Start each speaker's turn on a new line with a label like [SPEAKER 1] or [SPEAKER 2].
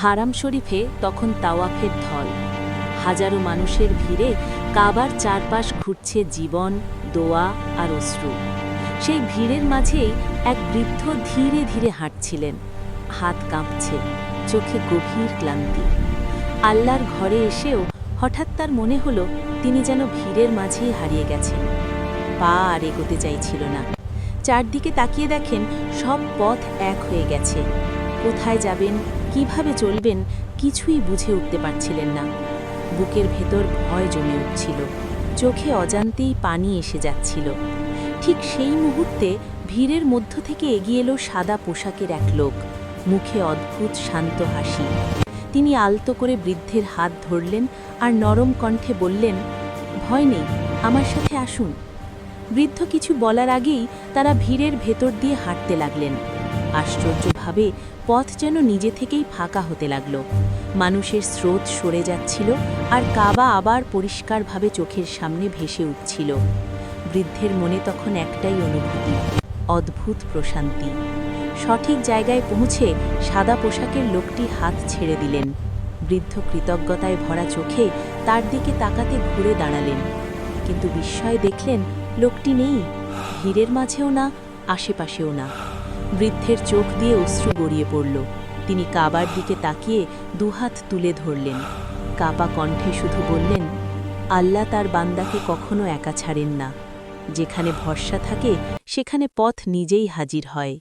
[SPEAKER 1] হারাম শরীফে তখন তাওয়াফের ঢল। হাজারো মানুষের ভিড়ে কাবার চারপাশ ঘুরছে জীবন, দোয়া আর অশ্রু। সেই ভিড়ের মাঝেই এক বৃদ্ধ ধীরে ধীরে হাঁটছিলেন। হাত কাঁপছে, চোখে গভীর ক্লান্তি। আল্লাহর ঘরে এসেও হঠাৎ তার মনে হলো তিনি যেন ভিড়ের মাঝেই হারিয়ে গেছেন। পা আর এগোতে চাইছিল না। চারদিকে তাকিয়ে দেখেন সব পথ এক হয়ে গেছে। কোথায় যাবেন, কিভাবে চলবেন, কিছুই বুঝে উঠতে পারছিলেন না। বুকের ভেতর ভয় জমে উঠছিল, চোখে অজান্তেই পানি এসে যাচ্ছিল। ঠিক সেই মুহূর্তে ভিড়ের মধ্য থেকে এগিয়ে এলো সাদা পোশাকের এক লোক, মুখে অদ্ভুত শান্ত হাসি। তিনি আলতো করে বৃদ্ধের হাত ধরলেন আর নরম কণ্ঠে বললেন, ভয় নেই, আমার সাথে আসুন। বৃদ্ধ কিছু বলার আগেই তারা ভিড়ের ভেতর দিয়ে হাঁটতে লাগলেন। আশ্চর্যভাবে পথ যেন নিজে থেকেই ফাঁকা হতে লাগল। মানুষের স্রোত সরে যাচ্ছিল আর কাবা আবার পরিষ্কারভাবে চোখের সামনে ভেসে উঠছিল। বৃদ্ধের মনে তখন একটাই অনুভূতি, অদ্ভুত প্রশান্তি। সঠিক জায়গায় পৌঁছে সাদা পোশাকের লোকটি হাত ছেড়ে দিলেন। বৃদ্ধ কৃতজ্ঞতায় ভরা চোখে তার দিকে তাকাতে ঘুরে দাঁড়ালেন। কিন্তু বিস্ময়ে দেখলেন লোকটি নেই, ভিড়ের মাঝেও না, আশেপাশেও না। বৃদ্ধের চোখ দিয়ে অশ্রু গড়িয়ে পড়ল। তিনি কাবার দিকে তাকিয়ে দুহাত তুলে ধরলেন। কাপা কণ্ঠে শুধু বললেন, আল্লাহ তার বান্দাকে কখনো একা ছাড়েন না। যেখানে ভরসা থাকে সেখানে পথ নিজেই হাজির হয়।